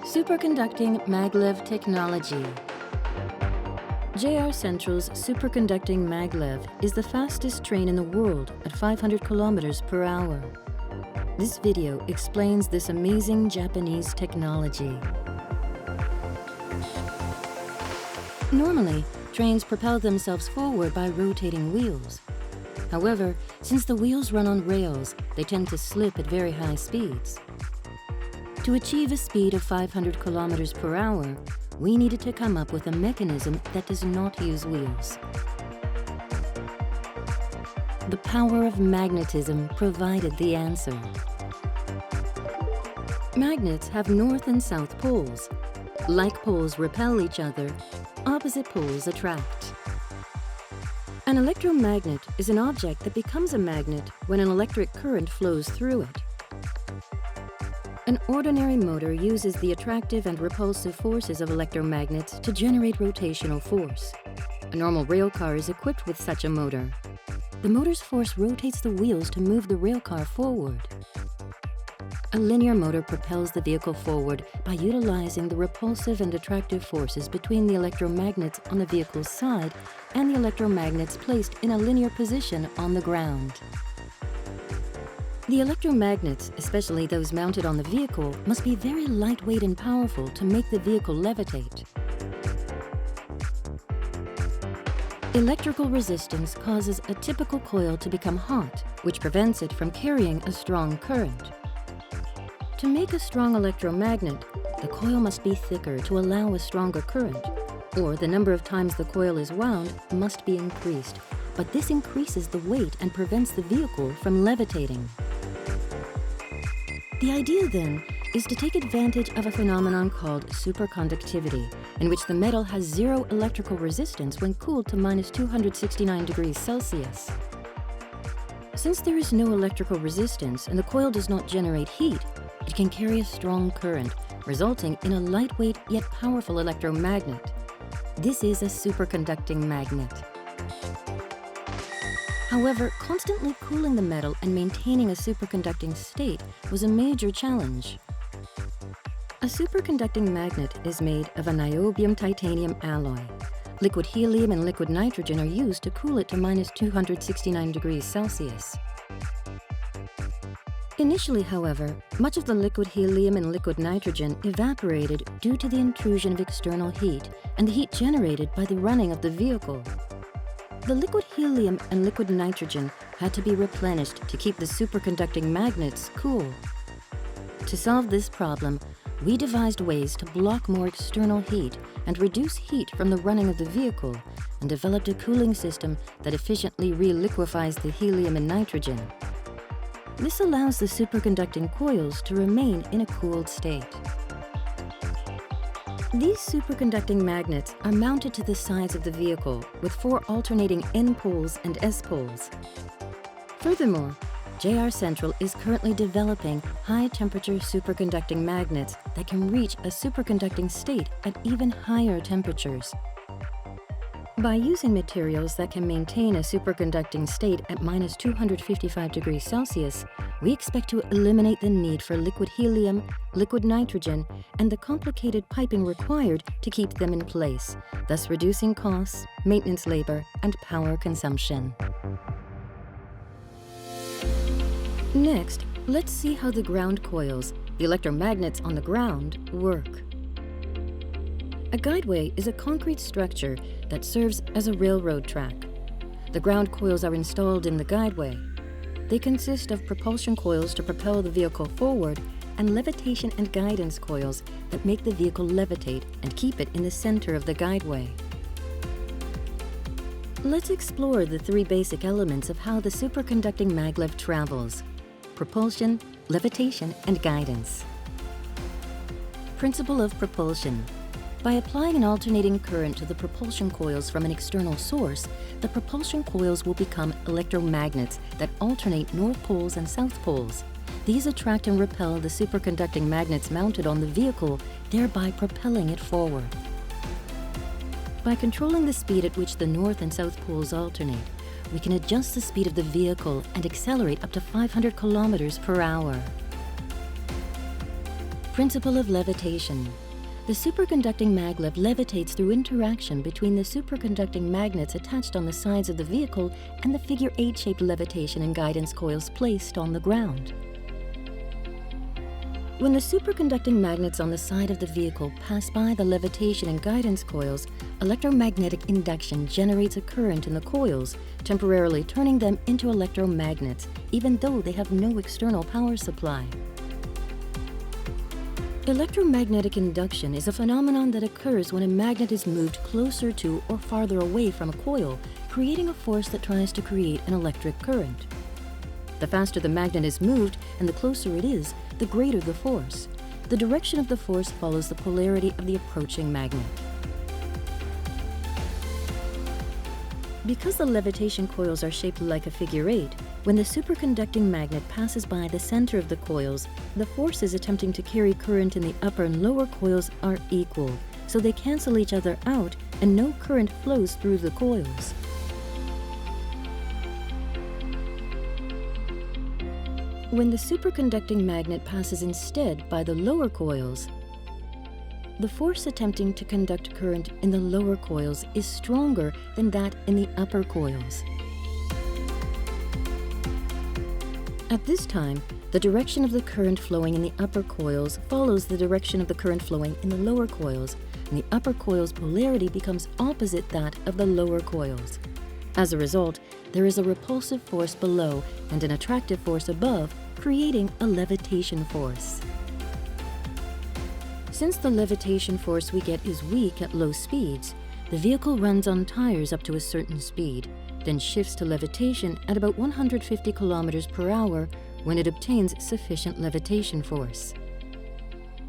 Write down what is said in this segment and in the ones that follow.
Superconducting Maglev technology. JR Central's superconducting Maglev is the fastest train in the world at 500 kilometers per hour. This video explains this amazing Japanese technology. Normally, trains propel themselves forward by rotating wheels. However, since the wheels run on rails, they tend to slip at very high speeds. To achieve a speed of 500 kilometers per hour, we needed to come up with a mechanism that does not use wheels. The power of magnetism provided the answer. Magnets have north and south poles. Like poles repel each other, opposite poles attract. An electromagnet is an object that becomes a magnet when an electric current flows through it. An ordinary motor uses the attractive and repulsive forces of electromagnets to generate rotational force. A normal rail car is equipped with such a motor. The motor's force rotates the wheels to move the rail car forward. A linear motor propels the vehicle forward by utilizing the repulsive and attractive forces between the electromagnets on the vehicle's side and the electromagnets placed in a linear position on the ground. The electromagnets, especially those mounted on the vehicle, must be very lightweight and powerful to make the vehicle levitate. Electrical resistance causes a typical coil to become hot, which prevents it from carrying a strong current. To make a strong electromagnet, the coil must be thicker to allow a stronger current, or the number of times the coil is wound must be increased, but this increases the weight and prevents the vehicle from levitating. The idea, then, is to take advantage of a phenomenon called superconductivity, in which the metal has zero electrical resistance when cooled to minus 269 degrees Celsius. Since there is no electrical resistance and the coil does not generate heat, it can carry a strong current, resulting in a lightweight yet powerful electromagnet. This is a superconducting magnet. However, constantly cooling the metal and maintaining a superconducting state was a major challenge. A superconducting magnet is made of a niobium-titanium alloy. Liquid helium and liquid nitrogen are used to cool it to minus 269 degrees Celsius. Initially, however, much of the liquid helium and liquid nitrogen evaporated due to the intrusion of external heat and the heat generated by the running of the vehicle. The liquid helium and liquid nitrogen had to be replenished to keep the superconducting magnets cool. To solve this problem, we devised ways to block more external heat and reduce heat from the running of the vehicle, and developed a cooling system that efficiently reliquefies the helium and nitrogen. This allows the superconducting coils to remain in a cooled state. These superconducting magnets are mounted to the sides of the vehicle with 4 alternating N poles and S poles. Furthermore, JR Central is currently developing high-temperature superconducting magnets that can reach a superconducting state at even higher temperatures. By using materials that can maintain a superconducting state at minus 255 degrees Celsius, we expect to eliminate the need for liquid helium, liquid nitrogen, and the complicated piping required to keep them in place, thus reducing costs, maintenance labor, and power consumption. Next, let's see how the ground coils, the electromagnets on the ground, work. A guideway is a concrete structure that serves as a railroad track. The ground coils are installed in the guideway. They consist of propulsion coils to propel the vehicle forward and levitation and guidance coils that make the vehicle levitate and keep it in the center of the guideway. Let's explore the 3 basic elements of how the superconducting maglev travels: propulsion, levitation, and guidance. Principle of propulsion. By applying an alternating current to the propulsion coils from an external source, the propulsion coils will become electromagnets that alternate north poles and south poles. These attract and repel the superconducting magnets mounted on the vehicle, thereby propelling it forward. By controlling the speed at which the north and south poles alternate, we can adjust the speed of the vehicle and accelerate up to 500 kilometers per hour. Principle of levitation. The superconducting maglev levitates through interaction between the superconducting magnets attached on the sides of the vehicle and the figure 8-shaped levitation and guidance coils placed on the ground. When the superconducting magnets on the side of the vehicle pass by the levitation and guidance coils, electromagnetic induction generates a current in the coils, temporarily turning them into electromagnets, even though they have no external power supply. Electromagnetic induction is a phenomenon that occurs when a magnet is moved closer to or farther away from a coil, creating a force that tries to create an electric current. The faster the magnet is moved and the closer it is, the greater the force. The direction of the force follows the polarity of the approaching magnet. Because the levitation coils are shaped like a figure 8, when the superconducting magnet passes by the center of the coils, the forces attempting to carry current in the upper and lower coils are equal, so they cancel each other out and no current flows through the coils. When the superconducting magnet passes instead by the lower coils, the force attempting to conduct current in the lower coils is stronger than that in the upper coils. At this time, the direction of the current flowing in the upper coils follows the direction of the current flowing in the lower coils, and the upper coil's polarity becomes opposite that of the lower coils. As a result, there is a repulsive force below and an attractive force above, creating a levitation force. Since the levitation force we get is weak at low speeds, the vehicle runs on tires up to a certain speed, then shifts to levitation at about 150 kilometers per hour when it obtains sufficient levitation force.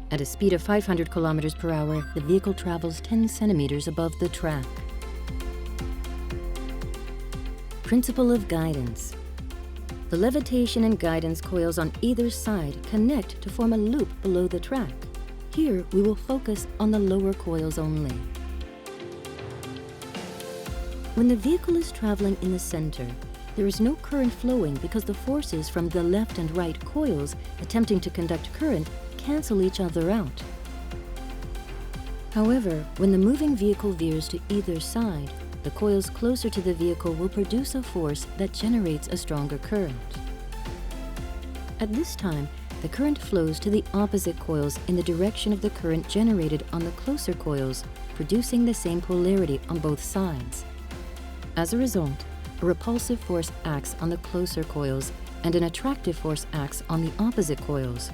At a speed of 500 kilometers per hour, the vehicle travels 10 centimeters above the track. Principle of guidance. The levitation and guidance coils on either side connect to form a loop below the track. Here, we will focus on the lower coils only. When the vehicle is traveling in the center, there is no current flowing because the forces from the left and right coils attempting to conduct current cancel each other out. However, when the moving vehicle veers to either side, the coils closer to the vehicle will produce a force that generates a stronger current. At this time, the current flows to the opposite coils in the direction of the current generated on the closer coils, producing the same polarity on both sides. As a result, a repulsive force acts on the closer coils and an attractive force acts on the opposite coils.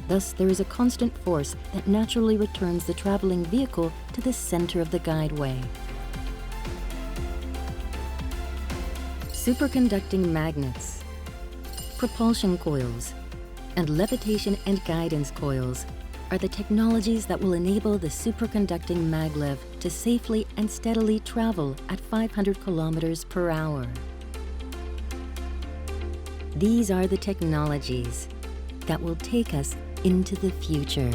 Thus, there is a constant force that naturally returns the traveling vehicle to the center of the guideway. Superconducting magnets, propulsion coils, and levitation and guidance coils are the technologies that will enable the superconducting maglev to safely and steadily travel at 500 kilometers per hour. These are the technologies that will take us into the future.